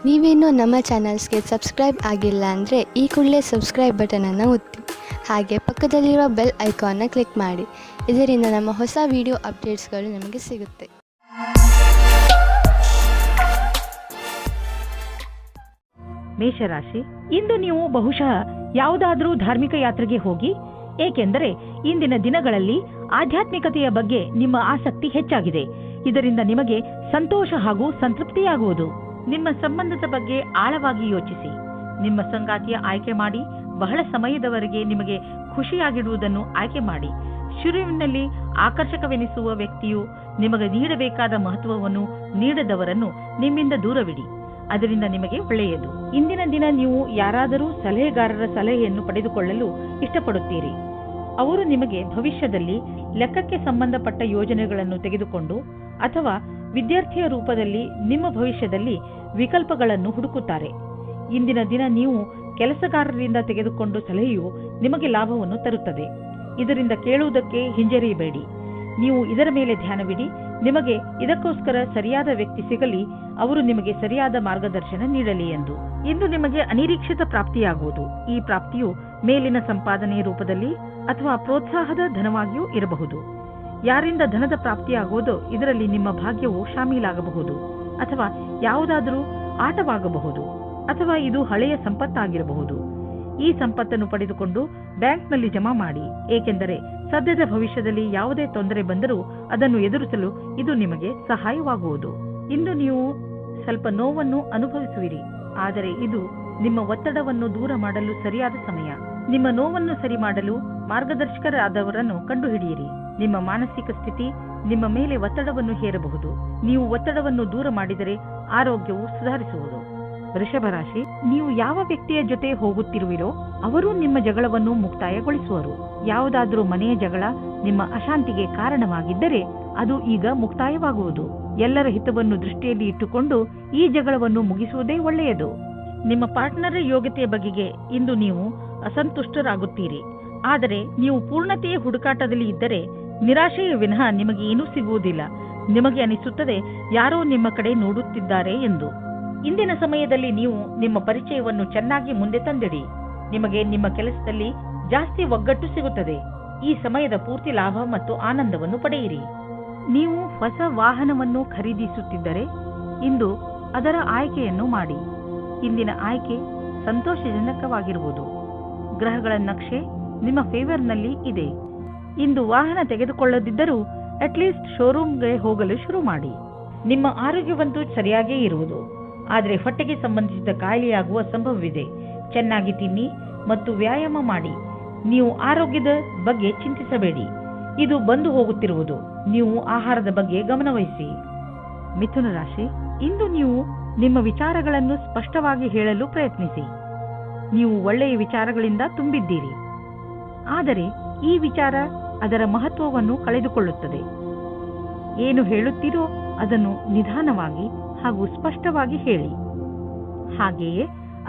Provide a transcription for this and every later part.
ನೀವೇನೂ ನಮ್ಮ ಚಾನಲ್ಸ್ಗೆ ಸಬ್ಸ್ಕ್ರೈಬ್ ಆಗಿಲ್ಲ ಅಂದರೆ ಈ ಕೂಡಲೇ ಸಬ್ಸ್ಕ್ರೈಬ್ ಬಟನನ್ನು ಒತ್ತಿ, ಹಾಗೆ ಪಕ್ಕದಲ್ಲಿರುವ ಬೆಲ್ ಐಕಾನ್ನ ಕ್ಲಿಕ್ ಮಾಡಿ. ಇದರಿಂದ ನಮ್ಮ ಹೊಸ ವಿಡಿಯೋ ಅಪ್ಡೇಟ್ಸ್ಗಳು ನಿಮಗೆ ಸಿಗುತ್ತೆ. ಮೇಷರಾಶಿ, ಇಂದು ನೀವು ಬಹುಶಃ ಯಾವುದಾದರೂ ಧಾರ್ಮಿಕ ಯಾತ್ರೆಗೆ ಹೋಗಿ, ಏಕೆಂದರೆ ಇಂದಿನ ದಿನಗಳಲ್ಲಿ ಆಧ್ಯಾತ್ಮಿಕತೆಯ ಬಗ್ಗೆ ನಿಮ್ಮ ಆಸಕ್ತಿ ಹೆಚ್ಚಾಗಿದೆ. ಇದರಿಂದ ನಿಮಗೆ ಸಂತೋಷ ಹಾಗೂ ಸಂತೃಪ್ತಿಯಾಗುವುದು. ನಿಮ್ಮ ಸಂಬಂಧದ ಬಗ್ಗೆ ಆಳವಾಗಿ ಯೋಚಿಸಿ. ನಿಮ್ಮ ಸಂಗಾತಿಯ ಆಯ್ಕೆ ಮಾಡಿ. ಬಹಳ ಸಮಯದವರೆಗೆ ನಿಮಗೆ ಖುಷಿಯಾಗಿಡುವುದನ್ನು ಆಯ್ಕೆ ಮಾಡಿ. ಶುರುವಿನಲ್ಲಿ ಆಕರ್ಷಕವೆನಿಸುವ ವ್ಯಕ್ತಿಯು ನಿಮಗೆ ನೀಡಬೇಕಾದ ಮಹತ್ವವನ್ನು ನೀಡದವರನ್ನು ನಿಮ್ಮಿಂದ ದೂರವಿಡಿ. ಅದರಿಂದ ನಿಮಗೆ ಒಳ್ಳೆಯದು. ಇಂದಿನ ದಿನ ನೀವು ಯಾರಾದರೂ ಸಲಹೆಗಾರರ ಸಲಹೆಯನ್ನು ಪಡೆದುಕೊಳ್ಳಲು ಇಷ್ಟಪಡುತ್ತೀರಿ. ಅವರು ನಿಮಗೆ ಭವಿಷ್ಯದಲ್ಲಿ ಲೆಕ್ಕಕ್ಕೆ ಸಂಬಂಧಪಟ್ಟ ಯೋಜನೆಗಳನ್ನು ತೆಗೆದುಕೊಂಡು ಅಥವಾ ವಿದ್ಯಾರ್ಥಿಯ ರೂಪದಲ್ಲಿ ನಿಮ್ಮ ಭವಿಷ್ಯದಲ್ಲಿ ವಿಕಲ್ಪಗಳನ್ನು ಹುಡುಕುತ್ತಾರೆ. ಇಂದಿನ ದಿನ ನೀವು ಕೆಲಸಗಾರರಿಂದ ತೆಗೆದುಕೊಂಡು ಸಲಹೆಯು ನಿಮಗೆ ಲಾಭವನ್ನು ತರುತ್ತದೆ. ಇದರಿಂದ ಕೇಳುವುದಕ್ಕೆ ಹಿಂಜರಿಯಬೇಡಿ. ನೀವು ಇದರ ಮೇಲೆ ಧ್ಯಾನವಿಡಿ. ನಿಮಗೆ ಇದಕ್ಕೋಸ್ಕರ ಸರಿಯಾದ ವ್ಯಕ್ತಿ ಸಿಗಲಿ, ಅವರು ನಿಮಗೆ ಸರಿಯಾದ ಮಾರ್ಗದರ್ಶನ ನೀಡಲಿ ಎಂದು. ಇಂದು ನಿಮಗೆ ಅನಿರೀಕ್ಷಿತ ಪ್ರಾಪ್ತಿಯಾಗುವುದು. ಈ ಪ್ರಾಪ್ತಿಯು ಮೇಲಿನ ಸಂಪಾದನೆಯ ರೂಪದಲ್ಲಿ ಅಥವಾ ಪ್ರೋತ್ಸಾಹದ ಧನವಾಗಿಯೂ ಇರಬಹುದು. ಯಾರಿಂದ ಧನದ ಪ್ರಾಪ್ತಿಯಾಗುವುದೋ ಇದರಲ್ಲಿ ನಿಮ್ಮ ಭಾಗ್ಯವು ಶಾಮೀಲಾಗಬಹುದು, ಅಥವಾ ಯಾವುದಾದರೂ ಆಟವಾಗಬಹುದು, ಅಥವಾ ಇದು ಹಳೆಯ ಸಂಪತ್ತಾಗಿರಬಹುದು. ಈ ಸಂಪತ್ತನ್ನು ಪಡೆದುಕೊಂಡು ಬ್ಯಾಂಕ್ನಲ್ಲಿ ಜಮಾ ಮಾಡಿ, ಏಕೆಂದರೆ ಸದ್ಯದ ಭವಿಷ್ಯದಲ್ಲಿ ಯಾವುದೇ ತೊಂದರೆ ಬಂದರೂ ಅದನ್ನು ಎದುರಿಸಲು ಇದು ನಿಮಗೆ ಸಹಾಯವಾಗುವುದು. ಇಂದು ನೀವು ಸ್ವಲ್ಪ ನೋವನ್ನು ಅನುಭವಿಸುವಿರಿ, ಆದರೆ ಇದು ನಿಮ್ಮ ಒತ್ತಡವನ್ನು ದೂರ ಮಾಡಲು ಸರಿಯಾದ ಸಮಯ. ನಿಮ್ಮ ನೋವನ್ನು ಸರಿ ಮಾಡಲು ಮಾರ್ಗದರ್ಶಕರಾದವರನ್ನು ಕಂಡುಹಿಡಿಯಿರಿ. ನಿಮ್ಮ ಮಾನಸಿಕ ಸ್ಥಿತಿ ನಿಮ್ಮ ಮೇಲೆ ಒತ್ತಡವನ್ನು ಹೇರಬಹುದು. ನೀವು ಒತ್ತಡವನ್ನು ದೂರ ಮಾಡಿದರೆ ಆರೋಗ್ಯವು ಸುಧಾರಿಸುವುದು. ವೃಷಭ ರಾಶಿ, ನೀವು ಯಾವ ವ್ಯಕ್ತಿಯ ಜೊತೆ ಹೋಗುತ್ತಿರುವಿರೋ ಅವರು ನಿಮ್ಮ ಜಗಳವನ್ನು ಮುಕ್ತಾಯಗೊಳಿಸುವರು. ಯಾವುದಾದರೂ ಮನೆಯ ಜಗಳ ನಿಮ್ಮ ಅಶಾಂತಿಗೆ ಕಾರಣವಾಗಿದ್ದರೆ ಅದು ಈಗ ಮುಕ್ತಾಯವಾಗುವುದು. ಎಲ್ಲರ ಹಿತವನ್ನು ದೃಷ್ಟಿಯಲ್ಲಿ ಇಟ್ಟುಕೊಂಡು ಈ ಜಗಳವನ್ನು ಮುಗಿಸುವುದೇ ಒಳ್ಳೆಯದು. ನಿಮ್ಮ ಪಾರ್ಟ್ನರ್ ಯೋಗ್ಯತೆಯ ಬಗೆಗೆ ಇಂದು ನೀವು ಅಸಂತುಷ್ಟರಾಗುತ್ತೀರಿ. ಆದರೆ ನೀವು ಪೂರ್ಣತೆಯ ಹುಡುಕಾಟದಲ್ಲಿ ಇದ್ದರೆ ನಿರಾಶೆಯ ವಿನಃ ನಿಮಗೆ ಏನೂ ಸಿಗುವುದಿಲ್ಲ. ನಿಮಗೆ ಅನಿಸುತ್ತದೆ ಯಾರೋ ನಿಮ್ಮ ಕಡೆ ನೋಡುತ್ತಿದ್ದಾರೆ ಎಂದು. ಇಂದಿನ ಸಮಯದಲ್ಲಿ ನೀವು ನಿಮ್ಮ ಪರಿಚಯವನ್ನು ಚೆನ್ನಾಗಿ ಮುಂದೆ ತಂದಿಡಿ. ನಿಮಗೆ ನಿಮ್ಮ ಕೆಲಸದಲ್ಲಿ ಜಾಸ್ತಿ ಒಗ್ಗಟ್ಟು ಸಿಗುತ್ತದೆ. ಈ ಸಮಯದ ಪೂರ್ತಿ ಲಾಭ ಮತ್ತು ಆನಂದವನ್ನು ಪಡೆಯಿರಿ. ನೀವು ಹೊಸ ವಾಹನವನ್ನು ಖರೀದಿಸುತ್ತಿದ್ದರೆ ಇಂದು ಅದರ ಆಯ್ಕೆಯನ್ನು ಮಾಡಿ. ಇಂದಿನ ಆಯ್ಕೆ ಸಂತೋಷಜನಕವಾಗಿರುವುದು. ಗ್ರಹಗಳ ನಕ್ಷೆ ನಿಮ್ಮ ಫೇವರ್ನಲ್ಲಿ ಇದೆ. ಇಂದು ವಾಹನ ತೆಗೆದುಕೊಳ್ಳದಿದ್ದರೂ ಅಟ್ಲೀಸ್ಟ್ ಶೋರೂಮ್ಗೆ ಹೋಗಲು ಶುರು ಮಾಡಿ. ನಿಮ್ಮ ಆರೋಗ್ಯವಂತೂ ಸರಿಯಾಗೇ ಇರುವುದು, ಆದರೆ ಹೊಟ್ಟೆಗೆ ಸಂಬಂಧಿಸಿದ ಕಾಯಿಲೆಯಾಗುವ ಸಂಭವವಿದೆ. ಚೆನ್ನಾಗಿ ತಿನ್ನಿ ಮತ್ತು ವ್ಯಾಯಾಮ ಮಾಡಿ. ನೀವು ಆರೋಗ್ಯದ ಬಗ್ಗೆ ಚಿಂತಿಸಬೇಡಿ, ಇದು ಬಂದು ಹೋಗುತ್ತಿರುವುದು. ನೀವು ಆಹಾರದ ಬಗ್ಗೆ ಗಮನವಹಿಸಿ. ಮಿಥುನ ರಾಶಿ, ಇಂದು ನೀವು ನಿಮ್ಮ ವಿಚಾರಗಳನ್ನು ಸ್ಪಷ್ಟವಾಗಿ ಹೇಳಲು ಪ್ರಯತ್ನಿಸಿ. ನೀವು ಒಳ್ಳೆಯ ವಿಚಾರಗಳಿಂದ ತುಂಬಿದ್ದೀರಿ, ಆದರೆ ಈ ವಿಚಾರ ಅದರ ಮಹತ್ವವನ್ನು ಕಳೆದುಕೊಳ್ಳುತ್ತದೆ. ಏನು ಹೇಳುತ್ತೀರೋ ಅದನ್ನು ನಿಧಾನವಾಗಿ ಹಾಗೂ ಸ್ಪಷ್ಟವಾಗಿ ಹೇಳಿ. ಹಾಗೆಯೇ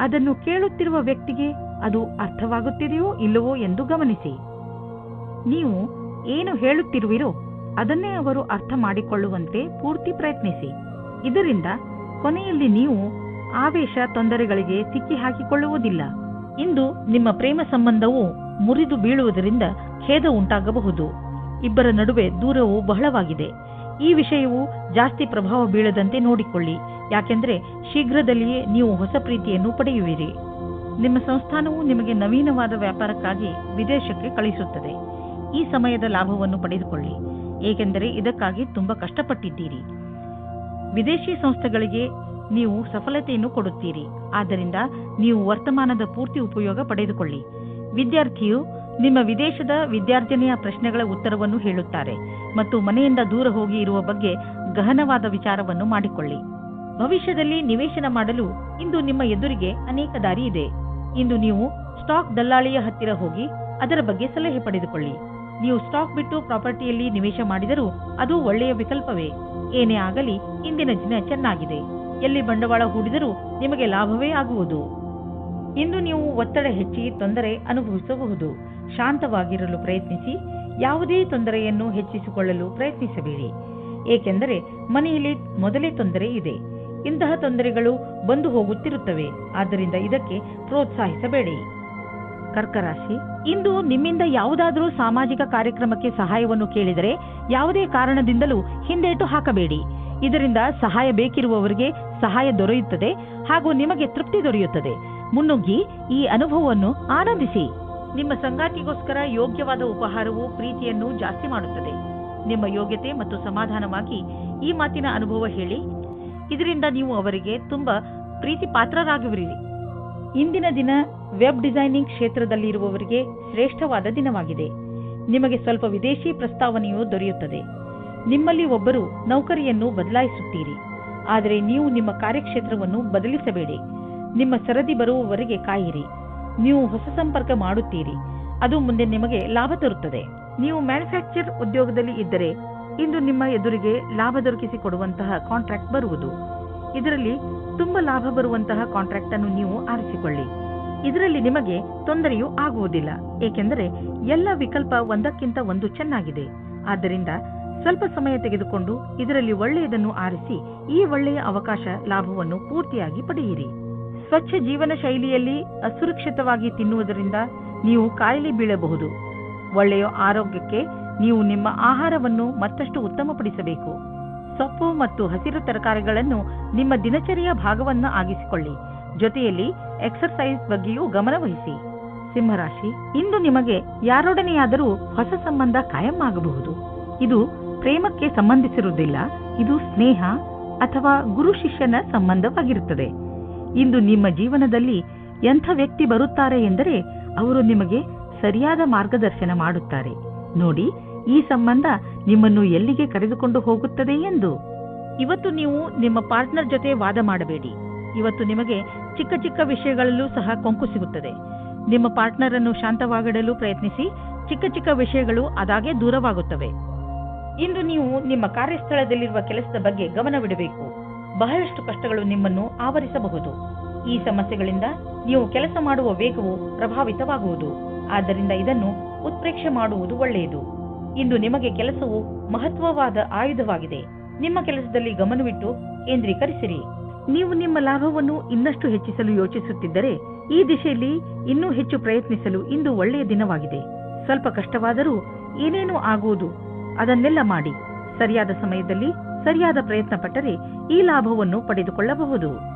ಅದನ್ನು ಕೇಳುತ್ತಿರುವ ವ್ಯಕ್ತಿಗೆ ಅದು ಅರ್ಥವಾಗುತ್ತಿದೆಯೋ ಇಲ್ಲವೋ ಎಂದು ಗಮನಿಸಿ. ನೀವು ಏನು ಹೇಳುತ್ತಿರುವಿರೋ ಅದನ್ನೇ ಅವರು ಅರ್ಥ ಮಾಡಿಕೊಳ್ಳುವಂತೆ ಪೂರ್ತಿ ಪ್ರಯತ್ನಿಸಿ. ಇದರಿಂದ ಕೊನೆಯಲ್ಲಿ ನೀವು ಆವೇಶ ತೊಂದರೆಗಳಿಗೆ ಸಿಕ್ಕಿ ಹಾಕಿಕೊಳ್ಳುವುದಿಲ್ಲ. ಇಂದು ನಿಮ್ಮ ಪ್ರೇಮ ಸಂಬಂಧವು ಮುರಿದು ಬೀಳುವುದರಿಂದ ಖೇದ ಉಂಟಾಗಬಹುದು. ಇಬ್ಬರ ನಡುವೆ ದೂರವು ಬಹಳವಾಗಿದೆ. ಈ ವಿಷಯವು ಜಾಸ್ತಿ ಪ್ರಭಾವ ಬೀಳದಂತೆ ನೋಡಿಕೊಳ್ಳಿ, ಯಾಕೆಂದರೆ ಶೀಘ್ರದಲ್ಲಿಯೇ ನೀವು ಹೊಸ ಪ್ರೀತಿಯನ್ನು ಪಡೆಯುವಿರಿ. ನಿಮ್ಮ ಸಂಸ್ಥಾನವು ನಿಮಗೆ ನವೀನವಾದ ವ್ಯಾಪಾರಕ್ಕಾಗಿ ವಿದೇಶಕ್ಕೆ ಕಳಿಸುತ್ತದೆ. ಈ ಸಮಯದ ಲಾಭವನ್ನು ಪಡೆದುಕೊಳ್ಳಿ, ಏಕೆಂದರೆ ಇದಕ್ಕಾಗಿ ತುಂಬಾ ಕಷ್ಟಪಟ್ಟಿದ್ದೀರಿ. ವಿದೇಶಿ ಸಂಸ್ಥೆಗಳಿಗೆ ನೀವು ಸಫಲತೆಯನ್ನು ಕೊಡುತ್ತೀರಿ, ಆದ್ದರಿಂದ ನೀವು ವರ್ತಮಾನದ ಪೂರ್ತಿ ಉಪಯೋಗ ಪಡೆದುಕೊಳ್ಳಿ. ವಿದ್ಯಾರ್ಥಿಯು ನಿಮ್ಮ ವಿದೇಶದ ವಿದ್ಯಾರ್ಜನೆಯ ಪ್ರಶ್ನೆಗಳ ಉತ್ತರವನ್ನು ಹೇಳುತ್ತಾರೆ ಮತ್ತು ಮನೆಯಿಂದ ದೂರ ಹೋಗಿ ಇರುವ ಬಗ್ಗೆ ಗಹನವಾದ ವಿಚಾರವನ್ನು ಮಾಡಿಕೊಳ್ಳಿ. ಭವಿಷ್ಯದಲ್ಲಿ ನಿವೇಶನ ಮಾಡಲು ಇಂದು ನಿಮ್ಮ ಎದುರಿಗೆ ಅನೇಕ ದಾರಿ ಇದೆ. ಇಂದು ನೀವು ಸ್ಟಾಕ್ ದಲ್ಲಾಳಿಯ ಹತ್ತಿರ ಹೋಗಿ ಅದರ ಬಗ್ಗೆ ಸಲಹೆ ಪಡೆದುಕೊಳ್ಳಿ. ನೀವು ಸ್ಟಾಕ್ ಬಿಟ್ಟು ಪ್ರಾಪರ್ಟಿಯಲ್ಲಿ ನಿವೇಶ ಮಾಡಿದರೂ ಅದು ಒಳ್ಳೆಯ ವಿಕಲ್ಪವೇ. ಏನೇ ಆಗಲಿ ಇಂದಿನ ದಿನ ಚೆನ್ನಾಗಿದೆ. ಎಲ್ಲಿ ಬಂಡವಾಳ ಹೂಡಿದರೂ ನಿಮಗೆ ಲಾಭವೇ ಆಗುವುದು. ಇಂದು ನೀವು ಒತ್ತಡ ಹೆಚ್ಚಿ ತೊಂದರೆ ಅನುಭವಿಸಬಹುದು. ಶಾಂತವಾಗಿರಲು ಪ್ರಯತ್ನಿಸಿ. ಯಾವುದೇ ತೊಂದರೆಯನ್ನು ಹೆಚ್ಚಿಸಿಕೊಳ್ಳಲು ಪ್ರಯತ್ನಿಸಬೇಡಿ, ಏಕೆಂದರೆ ಮನೆಯಲ್ಲಿ ಮೊದಲೇ ತೊಂದರೆ ಇದೆ. ಇಂತಹ ತೊಂದರೆಗಳು ಬಂದು ಹೋಗುತ್ತಿರುತ್ತವೆ. ಆದ್ದರಿಂದ ಇದಕ್ಕೆ ಪ್ರೋತ್ಸಾಹಿಸಬೇಡಿ. ಕರ್ಕರಾಶಿ, ಇಂದು ನಿಮ್ಮಿಂದ ಯಾವುದಾದರೂ ಸಾಮಾಜಿಕ ಕಾರ್ಯಕ್ರಮಕ್ಕೆ ಸಹಾಯವನ್ನು ಕೇಳಿದರೆ ಯಾವುದೇ ಕಾರಣದಿಂದಲೂ ಹಿಂದೇಟು ಹಾಕಬೇಡಿ. ಇದರಿಂದ ಸಹಾಯ ಬೇಕಿರುವವರಿಗೆ ಸಹಾಯ ದೊರೆಯುತ್ತದೆ ಹಾಗೂ ನಿಮಗೆ ತೃಪ್ತಿ ದೊರೆಯುತ್ತದೆ. ಮುನ್ನುಗ್ಗಿ ಈ ಅನುಭವವನ್ನು ಆನಂದಿಸಿ. ನಿಮ್ಮ ಸಂಗಾತಿಗೋಸ್ಕರ ಯೋಗ್ಯವಾದ ಉಪಹಾರವು ಪ್ರೀತಿಯನ್ನು ಜಾಸ್ತಿ ಮಾಡುತ್ತದೆ. ನಿಮ್ಮ ಯೋಗ್ಯತೆ ಮತ್ತು ಸಮಾಧಾನವಾಗಿ ಈ ಮಾತಿನ ಅನುಭವ ಹೇಳಿ. ಇದರಿಂದ ನೀವು ಅವರಿಗೆ ತುಂಬಾ ಪ್ರೀತಿ ಪಾತ್ರರಾಗುವಿರಿ. ಇಂದಿನ ದಿನ ವೆಬ್ ಡಿಸೈನಿಂಗ್ ಕ್ಷೇತ್ರದಲ್ಲಿರುವವರಿಗೆ ಶ್ರೇಷ್ಠವಾದ ದಿನವಾಗಿದೆ. ನಿಮಗೆ ಸ್ವಲ್ಪ ವಿದೇಶಿ ಪ್ರಸ್ತಾವನೆಯು ದೊರೆಯುತ್ತದೆ. ನಿಮ್ಮಲ್ಲಿ ಒಬ್ಬರು ನೌಕರಿಯನ್ನು ಬದಲಾಯಿಸುತ್ತೀರಿ. ಆದರೆ ನೀವು ನಿಮ್ಮ ಕಾರ್ಯಕ್ಷೇತ್ರವನ್ನು ಬದಲಿಸಬೇಡಿ. ನಿಮ್ಮ ಸರದಿ ಬರುವವರೆಗೆ ಕಾಯಿರಿ. ನೀವು ಹೊಸ ಸಂಪರ್ಕ ಮಾಡುತ್ತೀರಿ. ಅದು ಮುಂದೆ ನಿಮಗೆ ಲಾಭ ತರುತ್ತದೆ. ನೀವು ಮ್ಯಾನುಫ್ಯಾಕ್ಚರ್ ಉದ್ಯೋಗದಲ್ಲಿ ಇದ್ದರೆ ಇಂದು ನಿಮ್ಮ ಎದುರಿಗೆ ಲಾಭ ದೊರಕಿಸಿಕೊಡುವಂತಹ ಕಾಂಟ್ರಾಕ್ಟ್ ಬರುವುದು. ಇದರಲ್ಲಿ ತುಂಬಾ ಲಾಭ ಬರುವಂತಹ ಕಾಂಟ್ರಾಕ್ಟ್ ಅನ್ನು ನೀವು ಆರಿಸಿಕೊಳ್ಳಿ. ಇದರಲ್ಲಿ ನಿಮಗೆ ತೊಂದರೆಯೂ ಆಗುವುದಿಲ್ಲ, ಏಕೆಂದರೆ ಎಲ್ಲ ವಿಕಲ್ಪ ಒಂದಕ್ಕಿಂತ ಒಂದು ಚೆನ್ನಾಗಿದೆ. ಆದ್ದರಿಂದ ಸ್ವಲ್ಪ ಸಮಯ ತೆಗೆದುಕೊಂಡು ಇದರಲ್ಲಿ ಒಳ್ಳೆಯದನ್ನು ಆರಿಸಿ ಈ ಒಳ್ಳೆಯ ಅವಕಾಶ ಲಾಭವನ್ನು ಪೂರ್ತಿಯಾಗಿ ಪಡೆಯಿರಿ. ಸ್ವಚ್ಛ ಜೀವನ ಶೈಲಿಯಲ್ಲಿ ಅಸುರಕ್ಷಿತವಾಗಿ ತಿನ್ನುವುದರಿಂದ ನೀವು ಕಾಯಿಲೆ ಬೀಳಬಹುದು. ಒಳ್ಳೆಯ ಆರೋಗ್ಯಕ್ಕೆ ನೀವು ನಿಮ್ಮ ಆಹಾರವನ್ನು ಮತ್ತಷ್ಟು ಉತ್ತಮಪಡಿಸಬೇಕು. ಸೊಪ್ಪು ಮತ್ತು ಹಸಿರು ತರಕಾರಿಗಳನ್ನು ನಿಮ್ಮ ದಿನಚರಿಯ ಭಾಗವನ್ನು ಆಗಿಸಿಕೊಳ್ಳಿ. ಜೊತೆಯಲ್ಲಿ ಎಕ್ಸರ್ಸೈಸ್ ಬಗ್ಗೆಯೂ ಗಮನವಹಿಸಿ. ಸಿಂಹರಾಶಿ, ಇಂದು ನಿಮಗೆ ಯಾರೊಡನೆಯಾದರೂ ಹೊಸ ಸಂಬಂಧ ಕಾಯಂ ಆಗಬಹುದು. ಇದು ಪ್ರೇಮಕ್ಕೆ ಸಂಬಂಧಿಸಿರುವುದಿಲ್ಲ. ಇದು ಸ್ನೇಹ ಅಥವಾ ಗುರು ಶಿಷ್ಯನ ಸಂಬಂಧವಾಗಿರುತ್ತದೆ. ಇಂದು ನಿಮ್ಮ ಜೀವನದಲ್ಲಿ ಎಂಥ ವ್ಯಕ್ತಿ ಬರುತ್ತಾರೆ ಎಂದರೆ ಅವರು ನಿಮಗೆ ಸರಿಯಾದ ಮಾರ್ಗದರ್ಶನ ಮಾಡುತ್ತಾರೆ. ನೋಡಿ, ಈ ಸಂಬಂಧ ನಿಮ್ಮನ್ನು ಎಲ್ಲಿಗೆ ಕರೆದುಕೊಂಡು ಹೋಗುತ್ತದೆ ಎಂದು. ಇವತ್ತು ನೀವು ನಿಮ್ಮ ಪಾರ್ಟ್ನರ್ ಜೊತೆ ವಾದ ಮಾಡಬೇಡಿ. ಇವತ್ತು ನಿಮಗೆ ಚಿಕ್ಕ ಚಿಕ್ಕ ವಿಷಯಗಳಲ್ಲೂ ಸಹ ಕೊಂಕು ಸಿಗುತ್ತದೆ. ನಿಮ್ಮ ಪಾರ್ಟ್ನರ್ ಅನ್ನು ಶಾಂತವಾಗಿಡಲು ಪ್ರಯತ್ನಿಸಿ. ಚಿಕ್ಕ ಚಿಕ್ಕ ವಿಷಯಗಳು ಅದಾಗೆ ದೂರವಾಗುತ್ತವೆ. ಇಂದು ನೀವು ನಿಮ್ಮ ಕಾರ್ಯಸ್ಥಳದಲ್ಲಿರುವ ಕೆಲಸದ ಬಗ್ಗೆ ಗಮನವಿಡಬೇಕು. ಬಹಳಷ್ಟು ಕಷ್ಟಗಳು ನಿಮ್ಮನ್ನು ಆವರಿಸಬಹುದು. ಈ ಸಮಸ್ಯೆಗಳಿಂದ ನೀವು ಕೆಲಸ ಮಾಡುವ ವೇಗವು ಪ್ರಭಾವಿತವಾಗುವುದು. ಆದ್ದರಿಂದ ಇದನ್ನು ಉತ್ಪ್ರೇಕ್ಷೆ ಮಾಡುವುದು ಒಳ್ಳೆಯದು. ಇಂದು ನಿಮಗೆ ಕೆಲಸವು ಮಹತ್ವವಾದ ಆಯುಧವಾಗಿದೆ. ನಿಮ್ಮ ಕೆಲಸದಲ್ಲಿ ಗಮನವಿಟ್ಟು ಕೇಂದ್ರೀಕರಿಸಿರಿ. ನೀವು ನಿಮ್ಮ ಲಾಭವನ್ನು ಇನ್ನಷ್ಟು ಹೆಚ್ಚಿಸಲು ಯೋಚಿಸುತ್ತಿದ್ದರೆ ಈ ದಿಶೆಯಲ್ಲಿ ಇನ್ನೂ ಹೆಚ್ಚು ಪ್ರಯತ್ನಿಸಲು ಇಂದು ಒಳ್ಳೆಯ ದಿನವಾಗಿದೆ. ಸ್ವಲ್ಪ ಕಷ್ಟವಾದರೂ ಏನೇನೂ ಆಗುವುದು, ಅದನ್ನೆಲ್ಲ ಮಾಡಿ ಸರಿಯಾದ ಸಮಯದಲ್ಲಿ ಸರಿಯಾದ ಪ್ರಯತ್ನ ಪಟ್ಟರೆ ಈ ಲಾಭವನ್ನು ಪಡೆದುಕೊಳ್ಳಬಹುದು.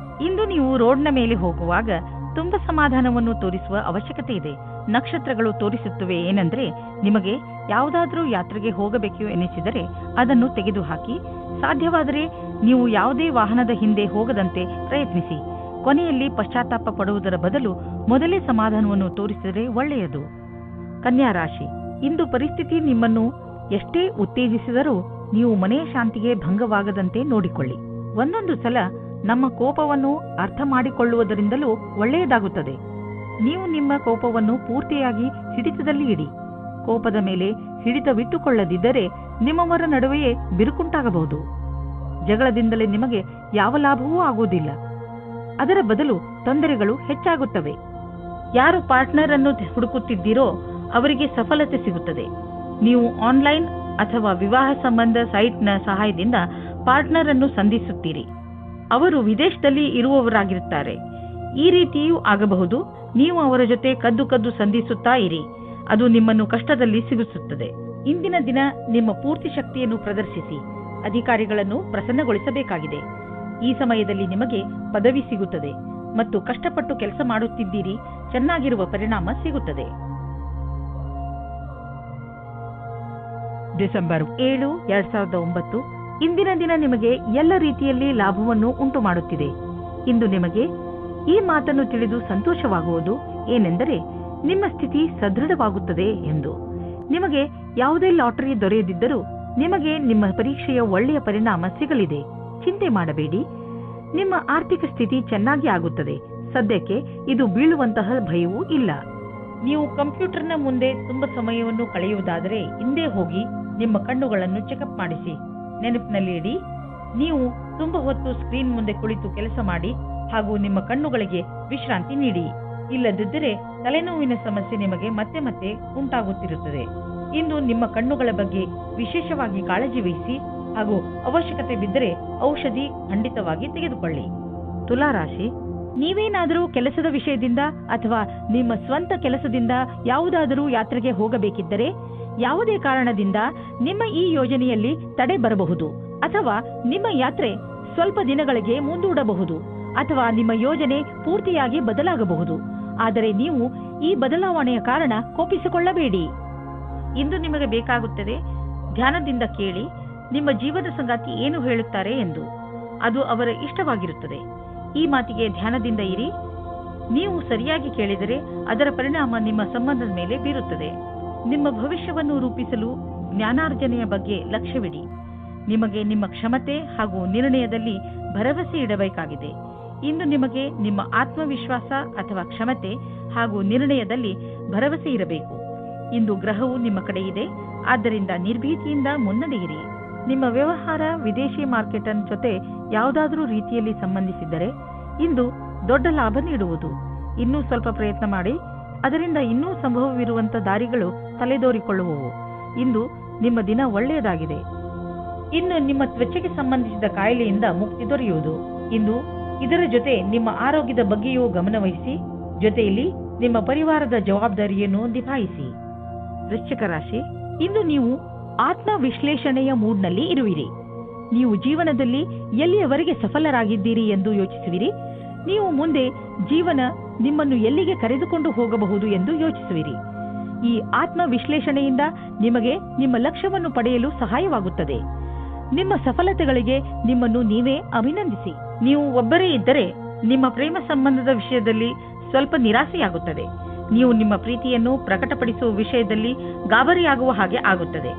ಇಂದು ನೀವು ರೋಡ್ನ ಮೇಲೆ ಹೋಗುವಾಗ ತುಂಬಾ ಸಮಾಧಾನವನ್ನು ತೋರಿಸುವ ಅವಶ್ಯಕತೆ ಇದೆ. ನಕ್ಷತ್ರಗಳು ತೋರಿಸುತ್ತವೆ ಏನೆಂದ್ರೆ ನಿಮಗೆ ಯಾವುದಾದ್ರೂ ಯಾತ್ರೆಗೆ ಹೋಗಬೇಕು ಎನಿಸಿದರೆ ಅದನ್ನು ತೆಗೆದುಹಾಕಿ. ಸಾಧ್ಯವಾದರೆ ನೀವು ಯಾವುದೇ ವಾಹನದ ಹಿಂದೆ ಹೋಗದಂತೆ ಪ್ರಯತ್ನಿಸಿ. ಕೊನೆಯಲ್ಲಿ ಪಶ್ಚಾತ್ತಾಪ ಪಡುವುದರ ಬದಲು ಮೊದಲೇ ಸಮಾಧಾನವನ್ನು ತೋರಿಸಿದರೆ ಒಳ್ಳೆಯದು. ಕನ್ಯಾ ರಾಶಿ, ಇಂದು ಪರಿಸ್ಥಿತಿ ನಿಮ್ಮನ್ನು ಎಷ್ಟೇ ಉತ್ತೇಜಿಸಿದರೂ ನೀವು ಮನೆಯ ಶಾಂತಿಗೆ ಭಂಗವಾಗದಂತೆ ನೋಡಿಕೊಳ್ಳಿ. ಒಂದೊಂದು ಸಲ ನಮ್ಮ ಕೋಪವನ್ನು ಅರ್ಥ ಮಾಡಿಕೊಳ್ಳುವುದರಿಂದಲೂ ಒಳ್ಳೆಯದಾಗುತ್ತದೆ. ನೀವು ನಿಮ್ಮ ಕೋಪವನ್ನು ಪೂರ್ತಿಯಾಗಿ ಹಿಡಿತದಲ್ಲಿ ಇಡಿ. ಕೋಪದ ಮೇಲೆ ಹಿಡಿತವಿಟ್ಟುಕೊಳ್ಳದಿದ್ದರೆ ನಿಮ್ಮವರ ನಡುವೆಯೇ ಬಿರುಕುಂಟಾಗಬಹುದು. ಜಗಳದಿಂದಲೇ ನಿಮಗೆ ಯಾವ ಲಾಭವೂ ಆಗುವುದಿಲ್ಲ. ಅದರ ಬದಲು ತೊಂದರೆಗಳು ಹೆಚ್ಚಾಗುತ್ತವೆ. ಯಾರು ಪಾರ್ಟ್ನರ್ ಅನ್ನು ಹುಡುಕುತ್ತಿದ್ದೀರೋ ಅವರಿಗೆ ಸಫಲತೆ ಸಿಗುತ್ತದೆ. ನೀವು ಆನ್ಲೈನ್ ಅಥವಾ ವಿವಾಹ ಸಂಬಂಧ ಸೈಟ್ನ ಸಹಾಯದಿಂದ ಪಾರ್ಟ್ನರ್ ಅನ್ನು ಸಂಧಿಸುತ್ತೀರಿ. ಅವರು ವಿದೇಶದಲ್ಲಿ ಇರುವವರಾಗಿರುತ್ತಾರೆ. ಈ ರೀತಿಯೂ ಆಗಬಹುದು. ನೀವು ಅವರ ಜೊತೆ ಕದ್ದು ಸಂಧಿಸುತ್ತಾ ಇರಿ. ಅದು ನಿಮ್ಮನ್ನು ಕಷ್ಟದಲ್ಲಿ ಸಿಗಿಸುತ್ತದೆ. ಇಂದಿನ ದಿನ ನಿಮ್ಮ ಪೂರ್ತಿ ಶಕ್ತಿಯನ್ನು ಪ್ರದರ್ಶಿಸಿ. ಅಧಿಕಾರಿಗಳನ್ನು ಪ್ರಸನ್ನಗೊಳಿಸಬೇಕಾಗಿದೆ. ಈ ಸಮಯದಲ್ಲಿ ನಿಮಗೆ ಪದವಿ ಸಿಗುತ್ತದೆ ಮತ್ತು ಕಷ್ಟಪಟ್ಟು ಕೆಲಸ ಮಾಡುತ್ತಿದ್ದೀರಿ. ಚೆನ್ನಾಗಿರುವ ಪರಿಣಾಮ ಸಿಗುತ್ತದೆ. ಡಿಸೆಂಬರ್ 7, 2009 ಇಂದಿನ ದಿನ ನಿಮಗೆ ಎಲ್ಲ ರೀತಿಯಲ್ಲಿ ಲಾಭವನ್ನು ಉಂಟು ಮಾಡುತ್ತಿದೆ. ಇಂದು ನಿಮಗೆ ಈ ಮಾತನ್ನು ತಿಳಿದು ಸಂತೋಷವಾಗುವುದು ಏನೆಂದರೆ ನಿಮ್ಮ ಸ್ಥಿತಿ ಸದೃಢವಾಗುತ್ತದೆ ಎಂದು. ನಿಮಗೆ ಯಾವುದೇ ಲಾಟರಿ ದೊರೆಯದಿದ್ದರೂ ನಿಮಗೆ ನಿಮ್ಮ ಪರೀಕ್ಷೆಯ ಒಳ್ಳೆಯ ಪರಿಣಾಮ ಸಿಗಲಿದೆ. ಚಿಂತೆ ಮಾಡಬೇಡಿ. ನಿಮ್ಮ ಆರ್ಥಿಕ ಸ್ಥಿತಿ ಚೆನ್ನಾಗಿ ಆಗುತ್ತದೆ. ಸದ್ಯಕ್ಕೆ ಇದು ಬೀಳುವಂತಹ ಭಯವೂ ಇಲ್ಲ. ನೀವು ಕಂಪ್ಯೂಟರ್ನ ಮುಂದೆ ತುಂಬಾ ಸಮಯವನ್ನು ಕಳೆಯುವುದಾದರೆ ಹಿಂದೆ ಹೋಗಿ ನಿಮ್ಮ ಕಣ್ಣುಗಳನ್ನು ಚೆಕಪ್ ಮಾಡಿಸಿ. ನೆನಪಿನಲ್ಲಿ ಇಡಿ, ನೀವು ತುಂಬಾ ಹೊತ್ತು ಸ್ಕ್ರೀನ್ ಮುಂದೆ ಕುಳಿತು ಕೆಲಸ ಮಾಡಿ ಹಾಗೂ ನಿಮ್ಮ ಕಣ್ಣುಗಳಿಗೆ ವಿಶ್ರಾಂತಿ ನೀಡಿ. ಇಲ್ಲದಿದ್ದರೆ ತಲೆನೋವಿನ ಸಮಸ್ಯೆ ನಿಮಗೆ ಮತ್ತೆ ಮತ್ತೆ ಉಂಟಾಗುತ್ತಿರುತ್ತದೆ. ಇಂದು ನಿಮ್ಮ ಕಣ್ಣುಗಳ ಬಗ್ಗೆ ವಿಶೇಷವಾಗಿ ಕಾಳಜಿ ವಹಿಸಿ ಹಾಗೂ ಅವಶ್ಯಕತೆ ಬಿದ್ದರೆ ಔಷಧಿ ಖಂಡಿತವಾಗಿ ತೆಗೆದುಕೊಳ್ಳಿ. ತುಲಾರಾಶಿ, ನೀವೇನಾದರೂ ಕೆಲಸದ ವಿಷಯದಿಂದ ಅಥವಾ ನಿಮ್ಮ ಸ್ವಂತ ಕೆಲಸದಿಂದ ಯಾವುದಾದರೂ ಯಾತ್ರೆಗೆ ಹೋಗಬೇಕಿದ್ದರೆ ಯಾವುದೇ ಕಾರಣದಿಂದ ನಿಮ್ಮ ಈ ಯೋಜನೆಯಲ್ಲಿ ತಡೆ ಬರಬಹುದು ಅಥವಾ ನಿಮ್ಮ ಯಾತ್ರೆ ಸ್ವಲ್ಪ ದಿನಗಳಿಗೆ ಮುಂದೂಡಬಹುದು ಅಥವಾ ನಿಮ್ಮ ಯೋಜನೆ ಪೂರ್ತಿಯಾಗಿ ಬದಲಾಗಬಹುದು. ಆದರೆ ನೀವು ಈ ಬದಲಾವಣೆಯ ಕಾರಣ ಕೋಪಿಸಿಕೊಳ್ಳಬೇಡಿ. ಇಂದು ನಿಮಗೆ ಬೇಕಾಗುತ್ತದೆ ಧ್ಯಾನದಿಂದ ಕೇಳಿ ನಿಮ್ಮ ಜೀವನ ಸಂಗಾತಿ ಏನು ಹೇಳುತ್ತಾರೆ ಎಂದು. ಅದು ಅವರ ಇಷ್ಟವಾಗಿರುತ್ತದೆ. ಈ ಮಾತಿಗೆ ಧ್ಯಾನದಿಂದ ಇರಿ. ನೀವು ಸರಿಯಾಗಿ ಕೇಳಿದರೆ ಅದರ ಪರಿಣಾಮ ನಿಮ್ಮ ಸಂಬಂಧದ ಮೇಲೆ ಬೀರುತ್ತದೆ. ನಿಮ್ಮ ಭವಿಷ್ಯವನ್ನು ರೂಪಿಸಲು ಜ್ಞಾನಾರ್ಜನೆಯ ಬಗ್ಗೆ ಲಕ್ಷ್ಯವಿಡಿ. ನಿಮಗೆ ನಿಮ್ಮ ಕ್ಷಮತೆ ಹಾಗೂ ನಿರ್ಣಯದಲ್ಲಿ ಭರವಸೆ ಇಡಬೇಕಾಗಿದೆ. ಇಂದು ನಿಮಗೆ ನಿಮ್ಮ ಆತ್ಮವಿಶ್ವಾಸ ಅಥವಾ ಕ್ಷಮತೆ ಹಾಗೂ ನಿರ್ಣಯದಲ್ಲಿ ಭರವಸೆ ಇರಬೇಕು. ಇಂದು ಗ್ರಹವು ನಿಮ್ಮ ಕಡೆ ಇದೆ, ಆದ್ದರಿಂದ ನಿರ್ಭೀತಿಯಿಂದ ಮುನ್ನಡೆಯಿರಿ. ನಿಮ್ಮ ವ್ಯವಹಾರ ವಿದೇಶಿ ಮಾರ್ಕೆಟ್ ಜೊತೆ ಯಾವುದಾದರೂ ರೀತಿಯಲ್ಲಿ ಸಂಬಂಧಿಸಿದ್ದರೆ ಇಂದು ದೊಡ್ಡ ಲಾಭ ನೀಡುವುದು. ಇನ್ನೂ ಸ್ವಲ್ಪ ಪ್ರಯತ್ನ ಮಾಡಿ, ಅದರಿಂದ ಇನ್ನೂ ಸಂಭವವಿರುವಂಥ ದಾರಿಗಳು ತಲೆದೋರಿಕೊಳ್ಳುವವು. ಇಂದು ನಿಮ್ಮ ದಿನ ಒಳ್ಳೆಯದಾಗಿದೆ. ಇನ್ನು ನಿಮ್ಮ ತ್ವಚೆಗೆ ಸಂಬಂಧಿಸಿದ ಕಾಯಿಲೆಯಿಂದ ಮುಕ್ತಿ ದೊರೆಯುವುದು. ಇಂದು ಇದರ ಜೊತೆ ನಿಮ್ಮ ಆರೋಗ್ಯದ ಬಗ್ಗೆಯೂ ಗಮನವಹಿಸಿ, ಜೊತೆಯಲ್ಲಿ ನಿಮ್ಮ ಪರಿವಾರದ ಜವಾಬ್ದಾರಿಯನ್ನು ನಿಭಾಯಿಸಿ. ವೃಶ್ಚಿಕ ರಾಶಿ, ಇಂದು ನೀವು ಆತ್ಮ ವಿಶ್ಲೇಷಣೆಯ ಮೂಡ್ನಲ್ಲಿ ಇರುವಿರಿ. ನೀವು ಜೀವನದಲ್ಲಿ ಎಲ್ಲಿಯವರೆಗೆ ಸಫಲರಾಗಿದ್ದೀರಿ ಎಂದು ಯೋಚಿಸುವಿರಿ. ನೀವು ಮುಂದೆ ಜೀವನ ನಿಮ್ಮನ್ನು ಎಲ್ಲಿಗೆ ಕರೆದುಕೊಂಡು ಹೋಗಬಹುದು ಎಂದು ಯೋಚಿಸುವಿರಿ. ಈ ಆತ್ಮ ವಿಶ್ಲೇಷಣೆಯಿಂದ ನಿಮಗೆ ನಿಮ್ಮ ಲಕ್ಷ್ಯವನ್ನು ಪಡೆಯಲು ಸಹಾಯವಾಗುತ್ತದೆ. ನಿಮ್ಮ ಸಫಲತೆಗಳಿಗೆ ನಿಮ್ಮನ್ನು ನೀವೇ ಅಭಿನಂದಿಸಿ. ನೀವು ಒಬ್ಬರೇ ಇದ್ದರೆ ನಿಮ್ಮ ಪ್ರೇಮ ಸಂಬಂಧದ ವಿಷಯದಲ್ಲಿ ಸ್ವಲ್ಪ ನಿರಾಸೆಯಾಗುತ್ತದೆ. ನೀವು ನಿಮ್ಮ ಪ್ರೀತಿಯನ್ನು ಪ್ರಕಟಪಡಿಸುವ ವಿಷಯದಲ್ಲಿ ಗಾಬರಿಯಾಗುವ ಹಾಗೆ ಆಗುತ್ತದೆ.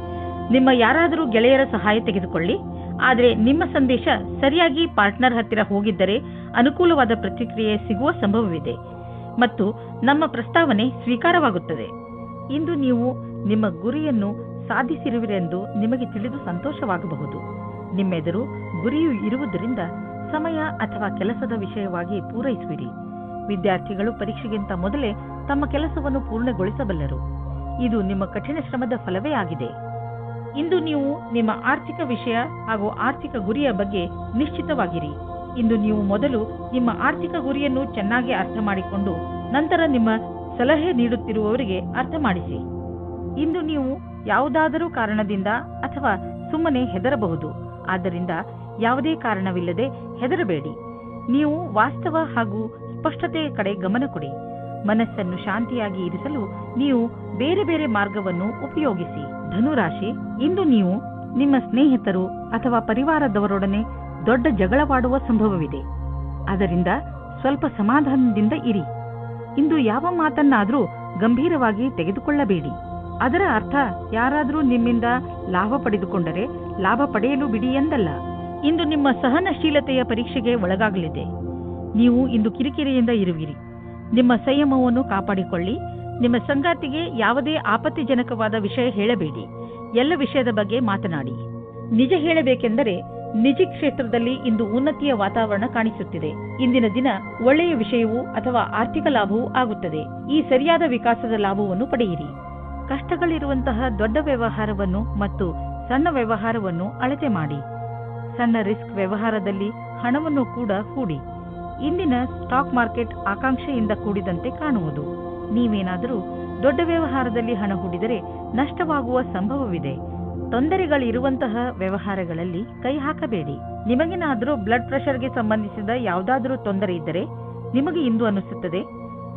ನಿಮ್ಮ ಯಾರಾದರೂ ಗೆಳೆಯರ ಸಹಾಯ ತೆಗೆದುಕೊಳ್ಳಿ. ಆದರೆ ನಿಮ್ಮ ಸಂದೇಶ ಸರಿಯಾಗಿ ಪಾರ್ಟ್ನರ್ ಹತ್ತಿರ ಹೋಗಿದ್ದರೆ ಅನುಕೂಲವಾದ ಪ್ರತಿಕ್ರಿಯೆ ಸಿಗುವ ಸಂಭವವಿದೆ ಮತ್ತು ನಮ್ಮ ಪ್ರಸ್ತಾವನೆ ಸ್ವೀಕಾರವಾಗುತ್ತದೆ. ಇಂದು ನೀವು ನಿಮ್ಮ ಗುರಿಯನ್ನು ಸಾಧಿಸಿರುವಿರೆಂದು ನಿಮಗೆ ತಿಳಿದು ಸಂತೋಷವಾಗಬಹುದು. ನಿಮ್ಮೆದುರು ಗುರಿಯು ಇರುವುದರಿಂದ ಸಮಯ ಅಥವಾ ಕೆಲಸದ ವಿಷಯವಾಗಿ ಪೂರೈಸುವಿರಿ. ವಿದ್ಯಾರ್ಥಿಗಳು ಪರೀಕ್ಷೆಗಿಂತ ಮೊದಲೇ ತಮ್ಮ ಕೆಲಸವನ್ನು ಪೂರ್ಣಗೊಳಿಸಬಲ್ಲರು. ಇದು ನಿಮ್ಮ ಕಠಿಣ ಶ್ರಮದ ಫಲವೇ ಆಗಿದೆ. ಇಂದು ನೀವು ನಿಮ್ಮ ಆರ್ಥಿಕ ವಿಷಯ ಹಾಗೂ ಆರ್ಥಿಕ ಗುರಿಯ ಬಗ್ಗೆ ನಿಶ್ಚಿತವಾಗಿರಿ. ಇಂದು ನೀವು ಮೊದಲು ನಿಮ್ಮ ಆರ್ಥಿಕ ಗುರಿಯನ್ನು ಚೆನ್ನಾಗಿ ಅರ್ಥ ಮಾಡಿಕೊಂಡು ನಂತರ ನಿಮ್ಮ ಸಲಹೆ ನೀಡುತ್ತಿರುವವರಿಗೆ ಅರ್ಥ ಮಾಡಿಸಿ. ಇಂದು ನೀವು ಯಾವುದಾದರೂ ಕಾರಣದಿಂದ ಅಥವಾ ಸುಮ್ಮನೆ ಹೆದರಬಹುದು. ಆದ್ದರಿಂದ ಯಾವುದೇ ಕಾರಣವಿಲ್ಲದೆ ಹೆದರಬೇಡಿ. ನೀವು ವಾಸ್ತವ ಹಾಗೂ ಸ್ಪಷ್ಟತೆಯ ಕಡೆ ಗಮನ ಕೊಡಿ. ಮನಸ್ಸನ್ನು ಶಾಂತಿಯಾಗಿ ಇರಿಸಲು ನೀವು ಬೇರೆ ಬೇರೆ ಮಾರ್ಗವನ್ನು ಉಪಯೋಗಿಸಿ. ಧನುರಾಶಿ, ಇಂದು ನೀವು ನಿಮ್ಮ ಸ್ನೇಹಿತರು ಅಥವಾ ಪರಿವಾರದವರೊಡನೆ ದೊಡ್ಡ ಜಗಳವಾಡುವ ಸಂಭವವಿದೆ. ಅದರಿಂದ ಸ್ವಲ್ಪ ಸಮಾಧಾನದಿಂದ ಇರಿ. ಇಂದು ಯಾವ ಮಾತನ್ನಾದರೂ ಗಂಭೀರವಾಗಿ ತೆಗೆದುಕೊಳ್ಳಬೇಡಿ. ಅದರ ಅರ್ಥ ಯಾರಾದರೂ ನಿಮ್ಮಿಂದ ಲಾಭ ಪಡೆದುಕೊಂಡರೆ ಲಾಭ ಪಡೆಯಲು ಬಿಡಿ ಎಂದಲ್ಲ. ಇಂದು ನಿಮ್ಮ ಸಹನಶೀಲತೆಯ ಪರೀಕ್ಷೆಗೆ ಒಳಗಾಗಲಿದೆ. ನೀವು ಇಂದು ಕಿರಿಕಿರಿಯಿಂದ ಇರುವಿರಿ. ನಿಮ್ಮ ಸಂಯಮವನ್ನು ಕಾಪಾಡಿಕೊಳ್ಳಿ. ನಿಮ್ಮ ಸಂಗಾತಿಗೆ ಯಾವುದೇ ಆಪತ್ತಿಜನಕವಾದ ವಿಷಯ ಹೇಳಬೇಡಿ. ಎಲ್ಲ ವಿಷಯದ ಬಗ್ಗೆ ಮಾತನಾಡಿ. ನಿಜ ಹೇಳಬೇಕೆಂದರೆ ನಿಜಿ ಕ್ಷೇತ್ರದಲ್ಲಿ ಇಂದು ಉನ್ನತಿಯ ವಾತಾವರಣ ಕಾಣಿಸುತ್ತಿದೆ. ಇಂದಿನ ದಿನ ಒಳ್ಳೆಯ ವಿಷಯವೂ ಅಥವಾ ಆರ್ಥಿಕ ಲಾಭವೂ ಆಗುತ್ತದೆ. ಈ ಸರಿಯಾದ ವಿಕಾಸದ ಲಾಭವನ್ನು ಪಡೆಯಿರಿ. ಕಷ್ಟಗಳಿರುವಂತಹ ದೊಡ್ಡ ವ್ಯವಹಾರವನ್ನು ಮತ್ತು ಸಣ್ಣ ವ್ಯವಹಾರವನ್ನು ಅಳತೆ ಮಾಡಿ. ಸಣ್ಣ ರಿಸ್ಕ್ ವ್ಯವಹಾರದಲ್ಲಿ ಹಣವನ್ನು ಕೂಡ ಹೂಡಿ. ಇಂದಿನ ಸ್ಟಾಕ್ ಮಾರ್ಕೆಟ್ ಆಕಾಂಕ್ಷೆಯಿಂದ ಕೂಡಿದಂತೆ ಕಾಣುವುದು. ನೀವೇನಾದರೂ ದೊಡ್ಡ ವ್ಯವಹಾರದಲ್ಲಿ ಹಣ ಹೂಡಿದರೆ ನಷ್ಟವಾಗುವ ಸಂಭವವಿದೆ. ತೊಂದರೆಗಳಿರುವಂತಹ ವ್ಯವಹಾರಗಳಲ್ಲಿ ಕೈ ಹಾಕಬೇಡಿ. ನಿಮಗೇನಾದರೂ ಬ್ಲಡ್ ಪ್ರೆಷರ್ಗೆ ಸಂಬಂಧಿಸಿದ ಯಾವುದಾದರೂ ತೊಂದರೆ ಇದ್ದರೆ ನಿಮಗೆ ಇಂದು ಅನಿಸುತ್ತದೆ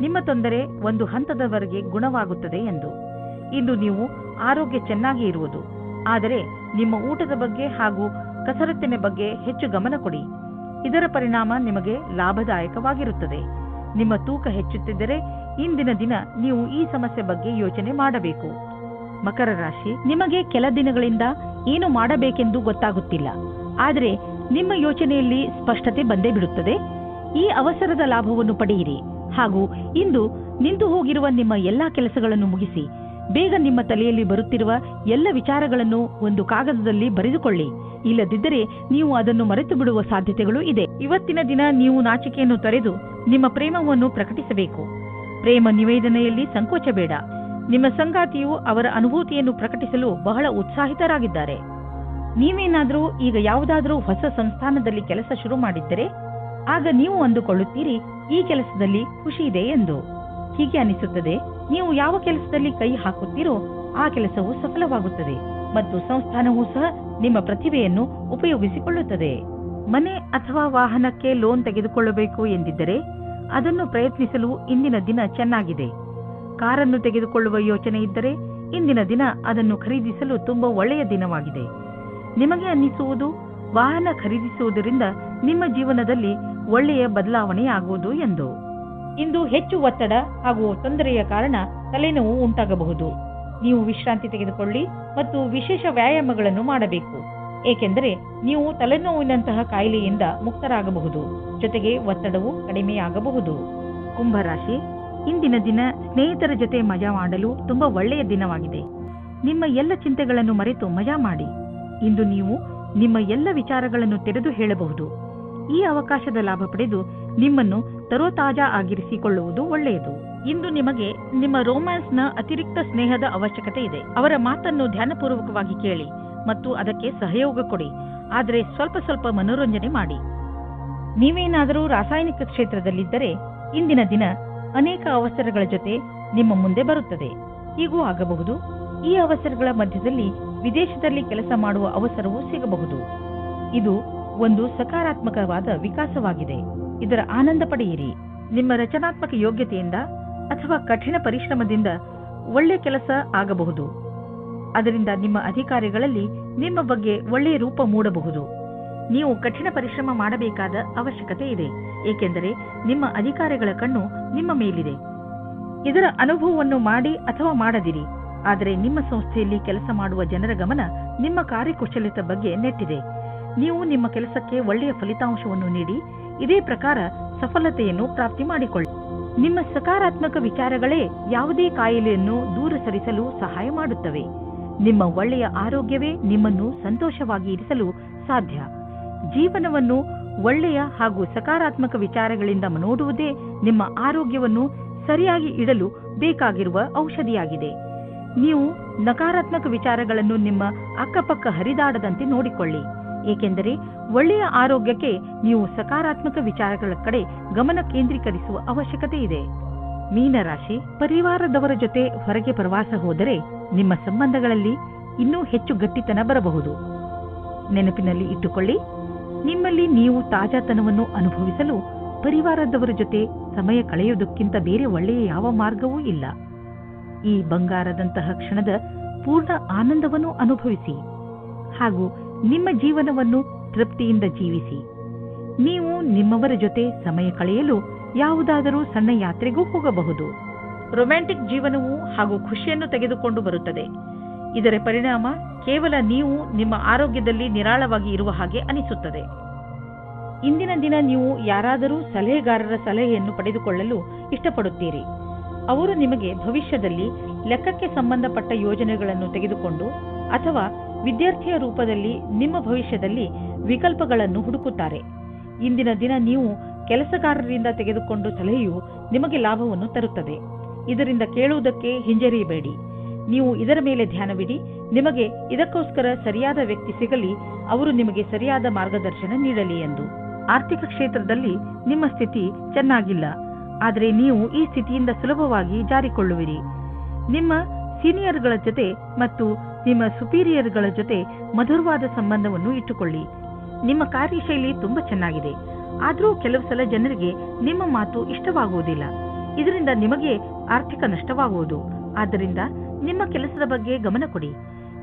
ನಿಮ್ಮ ತೊಂದರೆ ಒಂದು ಹಂತದವರೆಗೆ ಗುಣವಾಗುತ್ತದೆ ಎಂದು. ಇಂದು ನೀವು ಆರೋಗ್ಯ ಚೆನ್ನಾಗಿ ಇರುವುದು. ಆದರೆ ನಿಮ್ಮ ಊಟದ ಬಗ್ಗೆ ಹಾಗೂ ಕಸರತ್ತಿನ ಬಗ್ಗೆ ಹೆಚ್ಚು ಗಮನ ಕೊಡಿ. ಇದರ ಪರಿಣಾಮ ನಿಮಗೆ ಲಾಭದಾಯಕವಾಗಿರುತ್ತದೆ. ನಿಮ್ಮ ತೂಕ ಹೆಚ್ಚುತ್ತಿದ್ದರೆ ಇಂದಿನ ದಿನ ನೀವು ಈ ಸಮಸ್ಯೆ ಬಗ್ಗೆ ಯೋಚನೆ ಮಾಡಬೇಕು. ಮಕರ ರಾಶಿ, ನಿಮಗೆ ಕೆಲ ದಿನಗಳಿಂದ ಏನು ಮಾಡಬೇಕೆಂದು ಗೊತ್ತಾಗುತ್ತಿಲ್ಲ. ಆದರೆ ನಿಮ್ಮ ಯೋಚನೆಯಲ್ಲಿ ಸ್ಪಷ್ಟತೆ ಬಂದೇ ಬಿಡುತ್ತದೆ. ಈ ಅವಸರದ ಲಾಭವನ್ನು ಪಡೆಯಿರಿ ಹಾಗೂ ಇಂದು ನಿಂತು ಹೋಗಿರುವ ನಿಮ್ಮ ಎಲ್ಲಾ ಕೆಲಸಗಳನ್ನು ಮುಗಿಸಿ. ಬೇಗ ನಿಮ್ಮ ತಲೆಯಲ್ಲಿ ಬರುತ್ತಿರುವ ಎಲ್ಲ ವಿಚಾರಗಳನ್ನು ಒಂದು ಕಾಗದದಲ್ಲಿ ಬರೆದುಕೊಳ್ಳಿ. ಇಲ್ಲದಿದ್ದರೆ ನೀವು ಅದನ್ನು ಮರೆತು ಬಿಡುವ ಸಾಧ್ಯತೆಗಳು ಇದೆ. ಇವತ್ತಿನ ದಿನ ನೀವು ನಾಚಿಕೆಯನ್ನು ತೊರೆದು ನಿಮ್ಮ ಪ್ರೇಮವನ್ನು ಪ್ರಕಟಿಸಬೇಕು. ಪ್ರೇಮ ನಿವೇದನೆಯಲ್ಲಿ ಸಂಕೋಚ ಬೇಡ. ನಿಮ್ಮ ಸಂಗಾತಿಯು ಅವರ ಅನುಭೂತಿಯನ್ನು ಪ್ರಕಟಿಸಲು ಬಹಳ ಉತ್ಸಾಹಿತರಾಗಿದ್ದಾರೆ. ನೀವೇನಾದರೂ ಈಗ ಯಾವುದಾದ್ರೂ ಹೊಸ ಸಂಸ್ಥಾನದಲ್ಲಿ ಕೆಲಸ ಶುರು ಮಾಡಿದ್ದರೆ ಆಗ ನೀವು ಅಂದುಕೊಳ್ಳುತ್ತೀರಿ ಈ ಕೆಲಸದಲ್ಲಿ ಖುಷಿ ಇದೆ ಎಂದು. ಹೀಗೆ ಅನಿಸುತ್ತದೆ, ನೀವು ಯಾವ ಕೆಲಸದಲ್ಲಿ ಕೈ ಹಾಕುತ್ತೀರೋ ಆ ಕೆಲಸವು ಸಫಲವಾಗುತ್ತದೆ ಮತ್ತು ಸಂಸ್ಥಾನವೂ ಸಹ ನಿಮ್ಮ ಪ್ರತಿಭೆಯನ್ನು ಉಪಯೋಗಿಸಿಕೊಳ್ಳುತ್ತದೆ. ಮನೆ ಅಥವಾ ವಾಹನಕ್ಕೆ ಲೋನ್ ತೆಗೆದುಕೊಳ್ಳಬೇಕು ಎಂದಿದ್ದರೆ ಅದನ್ನು ಪ್ರಯತ್ನಿಸಲು ಇಂದಿನ ದಿನ ಚೆನ್ನಾಗಿದೆ. ಕಾರನ್ನು ತೆಗೆದುಕೊಳ್ಳುವ ಯೋಚನೆ ಇದ್ದರೆ ಇಂದಿನ ದಿನ ಅದನ್ನು ಖರೀದಿಸಲು ತುಂಬಾ ಒಳ್ಳೆಯ ದಿನವಾಗಿದೆ. ನಿಮಗೆ ಅನ್ನಿಸುವುದು ವಾಹನ ಖರೀದಿಸುವುದರಿಂದ ನಿಮ್ಮ ಜೀವನದಲ್ಲಿ ಒಳ್ಳೆಯ ಬದಲಾವಣೆಯಾಗುವುದು ಎಂದು. ಇಂದು ಹೆಚ್ಚು ಒತ್ತಡ ಹಾಗೂ ತೊಂದರೆಯ ಕಾರಣ ತಲೆನೋವು ಉಂಟಾಗಬಹುದು. ನೀವು ವಿಶ್ರಾಂತಿ ತೆಗೆದುಕೊಳ್ಳಿ ಮತ್ತು ವಿಶೇಷ ವ್ಯಾಯಾಮಗಳನ್ನು ಮಾಡಬೇಕು, ಏಕೆಂದರೆ ನೀವು ತಲೆನೋವಿನಂತಹ ಕಾಯಿಲೆಯಿಂದ ಮುಕ್ತರಾಗಬಹುದು. ಜೊತೆಗೆ ಒತ್ತಡವು ಕಡಿಮೆಯಾಗಬಹುದು. ಕುಂಭರಾಶಿ, ಇಂದಿನ ದಿನ ಸ್ನೇಹಿತರ ಜೊತೆ ಮಜಾ ಮಾಡಲು ತುಂಬಾ ಒಳ್ಳೆಯ ದಿನವಾಗಿದೆ. ನಿಮ್ಮ ಎಲ್ಲ ಚಿಂತೆಗಳನ್ನು ಮರೆತು ಮಜಾ ಮಾಡಿ. ಇಂದು ನೀವು ನಿಮ್ಮ ಎಲ್ಲ ವಿಚಾರಗಳನ್ನು ತೆರೆದು ಹೇಳಬಹುದು. ಈ ಅವಕಾಶದ ಲಾಭ ಪಡೆದು ನಿಮ್ಮನ್ನು ತರೋತಾಜಾ ಆಗಿರಿಸಿಕೊಳ್ಳುವುದು ಒಳ್ಳೆಯದು. ಇಂದು ನಿಮಗೆ ನಿಮ್ಮ ರೋಮ್ಯಾನ್ಸ್ನ ಅತಿರಿಕ್ತ ಸ್ನೇಹದ ಅವಶ್ಯಕತೆ ಇದೆ. ಅವರ ಮಾತನ್ನು ಧ್ಯಾನಪೂರ್ವಕವಾಗಿ ಕೇಳಿ ಮತ್ತು ಅದಕ್ಕೆ ಸಹಯೋಗ ಕೊಡಿ, ಆದರೆ ಸ್ವಲ್ಪ ಸ್ವಲ್ಪ ಮನೋರಂಜನೆ ಮಾಡಿ. ನೀವೇನಾದರೂ ರಾಸಾಯನಿಕ ಕ್ಷೇತ್ರದಲ್ಲಿದ್ದರೆ ಇಂದಿನ ದಿನ ಅನೇಕ ಅವಸರಗಳ ಜೊತೆ ನಿಮ್ಮ ಮುಂದೆ ಬರುತ್ತದೆ. ಹೀಗೂ ಆಗಬಹುದು, ಈ ಅವಸರಗಳ ಮಧ್ಯದಲ್ಲಿ ವಿದೇಶದಲ್ಲಿ ಕೆಲಸ ಮಾಡುವ ಅವಸರವೂ ಸಿಗಬಹುದು. ಇದು ಒಂದು ಸಕಾರಾತ್ಮಕವಾದ ವಿಕಾಸವಾಗಿದೆ. ಇದರ ಆನಂದ ಪಡೆಯಿರಿ. ನಿಮ್ಮ ರಚನಾತ್ಮಕ ಯೋಗ್ಯತೆಯಿಂದ ಅಥವಾ ಕಠಿಣ ಪರಿಶ್ರಮದಿಂದ ಒಳ್ಳೆಯ ಕೆಲಸ ಆಗಬಹುದು. ಅದರಿಂದ ನಿಮ್ಮ ಅಧಿಕಾರಿಗಳಲ್ಲಿ ನಿಮ್ಮ ಬಗ್ಗೆ ಒಳ್ಳೆಯ ರೂಪ ಮೂಡಬಹುದು. ನೀವು ಕಠಿಣ ಪರಿಶ್ರಮ ಮಾಡಬೇಕಾದ ಅವಶ್ಯಕತೆ ಇದೆ, ಏಕೆಂದರೆ ನಿಮ್ಮ ಅಧಿಕಾರಿಗಳ ಕಣ್ಣು ನಿಮ್ಮ ಮೇಲಿದೆ. ಇದರ ಅನುಭವವನ್ನು ಮಾಡಿ ಅಥವಾ ಮಾಡದಿರಿ, ಆದರೆ ನಿಮ್ಮ ಸಂಸ್ಥೆಯಲ್ಲಿ ಕೆಲಸ ಮಾಡುವ ಜನರ ಗಮನ ನಿಮ್ಮ ಕಾರ್ಯಕುಶಲತೆ ಬಗ್ಗೆ ನೆಟ್ಟಿದೆ. ನೀವು ನಿಮ್ಮ ಕೆಲಸಕ್ಕೆ ಒಳ್ಳೆಯ ಫಲಿತಾಂಶವನ್ನು ನೀಡಿ ಇದೇ ಪ್ರಕಾರ ಸಫಲತೆಯನ್ನು ಪ್ರಾಪ್ತಿ ಮಾಡಿಕೊಳ್ಳಿ. ನಿಮ್ಮ ಸಕಾರಾತ್ಮಕ ವಿಚಾರಗಳೇ ಯಾವುದೇ ಕಾಯಿಲೆಯನ್ನು ದೂರ ಸರಿಸಲು ಸಹಾಯ ಮಾಡುತ್ತವೆ. ನಿಮ್ಮ ಒಳ್ಳೆಯ ಆರೋಗ್ಯವೇ ನಿಮ್ಮನ್ನು ಸಂತೋಷವಾಗಿ ಇರಿಸಲು ಸಾಧ್ಯ. ಜೀವನವನ್ನು ಒಳ್ಳೆಯ ಹಾಗೂ ಸಕಾರಾತ್ಮಕ ವಿಚಾರಗಳಿಂದ ನೋಡುವುದೇ ನಿಮ್ಮ ಆರೋಗ್ಯವನ್ನು ಸರಿಯಾಗಿ ಇಡಲು ಬೇಕಾಗಿರುವ ಔಷಧಿಯಾಗಿದೆ. ನೀವು ನಕಾರಾತ್ಮಕ ವಿಚಾರಗಳನ್ನು ನಿಮ್ಮ ಅಕ್ಕಪಕ್ಕ ಹರಿದಾಡದಂತೆ ನೋಡಿಕೊಳ್ಳಿ, ಏಕೆಂದರೆ ಒಳ್ಳೆಯ ಆರೋಗ್ಯಕ್ಕೆ ನೀವು ಸಕಾರಾತ್ಮಕ ವಿಚಾರಗಳ ಕಡೆ ಗಮನ ಕೇಂದ್ರೀಕರಿಸುವ ಅವಶ್ಯಕತೆ ಇದೆ. ಮೀನರಾಶಿ, ಪರಿವಾರದವರ ಜೊತೆ ಹೊರಗೆ ಪ್ರವಾಸ ಹೋದರೆ ನಿಮ್ಮ ಸಂಬಂಧಗಳಲ್ಲಿ ಇನ್ನೂ ಹೆಚ್ಚು ಗಟ್ಟಿತನ ಬರಬಹುದು. ನೆನಪಿನಲ್ಲಿ ಇಟ್ಟುಕೊಳ್ಳಿ, ನಿಮ್ಮಲ್ಲಿ ನೀವು ತಾಜಾತನವನ್ನು ಅನುಭವಿಸಲು ಪರಿವಾರದವರ ಜೊತೆ ಸಮಯ ಕಳೆಯುವುದಕ್ಕಿಂತ ಬೇರೆ ಒಳ್ಳೆಯ ಯಾವ ಮಾರ್ಗವೂ ಇಲ್ಲ. ಈ ಬಂಗಾರದಂತಹ ಕ್ಷಣದ ಪೂರ್ಣ ಆನಂದವನ್ನು ಅನುಭವಿಸಿ ಹಾಗೂ ನಿಮ್ಮ ಜೀವನವನ್ನು ತೃಪ್ತಿಯಿಂದ ಜೀವಿಸಿ. ನೀವು ನಿಮ್ಮವರ ಜೊತೆ ಸಮಯ ಕಳೆಯಲು ಯಾವುದಾದರೂ ಸಣ್ಣ ಯಾತ್ರೆಗೂ ಹೋಗಬಹುದು. ರೊಮ್ಯಾಂಟಿಕ್ ಜೀವನವು ಹಾಗೂ ಖುಷಿಯನ್ನು ತೆಗೆದುಕೊಂಡು ಬರುತ್ತದೆ. ಇದರ ಪರಿಣಾಮ ಕೇವಲ ನೀವು ನಿಮ್ಮ ಆರೋಗ್ಯದಲ್ಲಿ ನಿರಾಳವಾಗಿ ಇರುವ ಹಾಗೆ ಅನಿಸುತ್ತದೆ. ಇಂದಿನ ದಿನ ನೀವು ಯಾರಾದರೂ ಸಲಹೆಗಾರರ ಸಲಹೆಯನ್ನು ಪಡೆದುಕೊಳ್ಳಲು ಇಷ್ಟಪಡುತ್ತೀರಿ. ಅವರು ನಿಮಗೆ ಭವಿಷ್ಯದಲ್ಲಿ ಲೆಕ್ಕಕ್ಕೆ ಸಂಬಂಧಪಟ್ಟ ಯೋಜನೆಗಳನ್ನು ತೆಗೆದುಕೊಂಡು ಅಥವಾ ವಿದ್ಯಾರ್ಥಿಯ ರೂಪದಲ್ಲಿ ನಿಮ್ಮ ಭವಿಷ್ಯದಲ್ಲಿ ವಿಕಲ್ಪಗಳನ್ನು ಹುಡುಕುತ್ತಾರೆ. ಇಂದಿನ ದಿನ ನೀವು ಕೆಲಸಗಾರರಿಂದ ತೆಗೆದುಕೊಂಡು ಸಲಹೆಯು ನಿಮಗೆ ಲಾಭವನ್ನು ತರುತ್ತದೆ. ಇದರಿಂದ ಕೇಳುವುದಕ್ಕೆ ಹಿಂಜರಿಯಬೇಡಿ. ನೀವು ಇದರ ಮೇಲೆ ಧ್ಯಾನವಿಡಿ. ನಿಮಗೆ ಇದಕ್ಕೋಸ್ಕರ ಸರಿಯಾದ ವ್ಯಕ್ತಿ ಸಿಗಲಿ, ಅವರು ನಿಮಗೆ ಸರಿಯಾದ ಮಾರ್ಗದರ್ಶನ ನೀಡಲಿ ಎಂದು. ಆರ್ಥಿಕ ಕ್ಷೇತ್ರದಲ್ಲಿ ನಿಮ್ಮ ಸ್ಥಿತಿ ಚೆನ್ನಾಗಿಲ್ಲ, ಆದರೆ ನೀವು ಈ ಸ್ಥಿತಿಯಿಂದ ಸುಲಭವಾಗಿ ಜಾರಿಕೊಳ್ಳುವಿರಿ. ನಿಮ್ಮ ಸೀನಿಯರ್ಗಳ ಜೊತೆ ಮತ್ತು ನಿಮ್ಮ ಸುಪೀರಿಯರ್ಗಳ ಜೊತೆ ಮಧುರವಾದ ಸಂಬಂಧವನ್ನು ಇಟ್ಟುಕೊಳ್ಳಿ. ನಿಮ್ಮ ಕಾರ್ಯಶೈಲಿ ತುಂಬಾ ಚೆನ್ನಾಗಿದೆ, ಆದರೂ ಕೆಲವು ಸಲ ಜನರಿಗೆ ನಿಮ್ಮ ಮಾತು ಇಷ್ಟವಾಗುವುದಿಲ್ಲ. ಇದರಿಂದ ನಿಮಗೆ ಆರ್ಥಿಕ ನಷ್ಟವಾಗುವುದು. ಆದ್ದರಿಂದ ನಿಮ್ಮ ಕೆಲಸದ ಬಗ್ಗೆ ಗಮನ ಕೊಡಿ.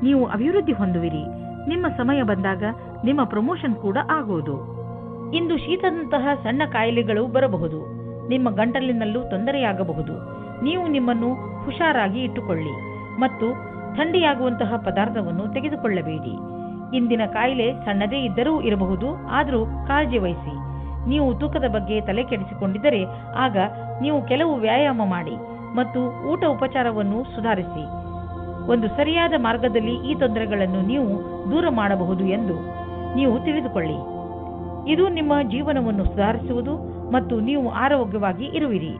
ನೀವು ಅಭಿವೃದ್ಧಿ ಹೊಂದುವಿರಿ. ನಿಮ್ಮ ಸಮಯ ಬಂದಾಗ ನಿಮ್ಮ ಪ್ರಮೋಷನ್ ಕೂಡ ಆಗುವುದು. ಇಂದು ಶೀತದಂತಹ ಸಣ್ಣ ಕಾಯಿಲೆಗಳು ಬರಬಹುದು. ನಿಮ್ಮ ಗಂಟಲಿನಲ್ಲೂ ತೊಂದರೆಯಾಗಬಹುದು. ನೀವು ನಿಮ್ಮನ್ನು ಹುಷಾರಾಗಿ ಇಟ್ಟುಕೊಳ್ಳಿ ಮತ್ತು ಥಂಡಿಯಾಗುವಂತಹ ಪದಾರ್ಥವನ್ನು ತೆಗೆದುಕೊಳ್ಳಬೇಡಿ. ಇಂದಿನ ಕಾಯಿಲೆ ಸಣ್ಣದೇ ಇದ್ದರೂ ಇರಬಹುದು, ಆದರೂ ಕಾಳಜಿ ವಹಿಸಿ. ನೀವು ತೂಕದ ಬಗ್ಗೆ ತಲೆ ಕೆಡಿಸಿಕೊಂಡಿದ್ದರೆ ಆಗ ನೀವು ಕೆಲವು ವ್ಯಾಯಾಮ ಮಾಡಿ ಮತ್ತು ಊಟ ಉಪಚಾರವನ್ನು ಸುಧಾರಿಸಿ. ಒಂದು ಸರಿಯಾದ ಮಾರ್ಗದಲ್ಲಿ ಈ ತೊಂದರೆಗಳನ್ನು ನೀವು ದೂರ ಮಾಡಬಹುದು ಎಂದು ನೀವು ತಿಳಿದುಕೊಳ್ಳಿ. ಇದು ನಿಮ್ಮ ಜೀವನವನ್ನು ಸುಧಾರಿಸುವುದು ಮತ್ತು ನೀವು ಆರೋಗ್ಯವಾಗಿ ಇರುವಿರಿ.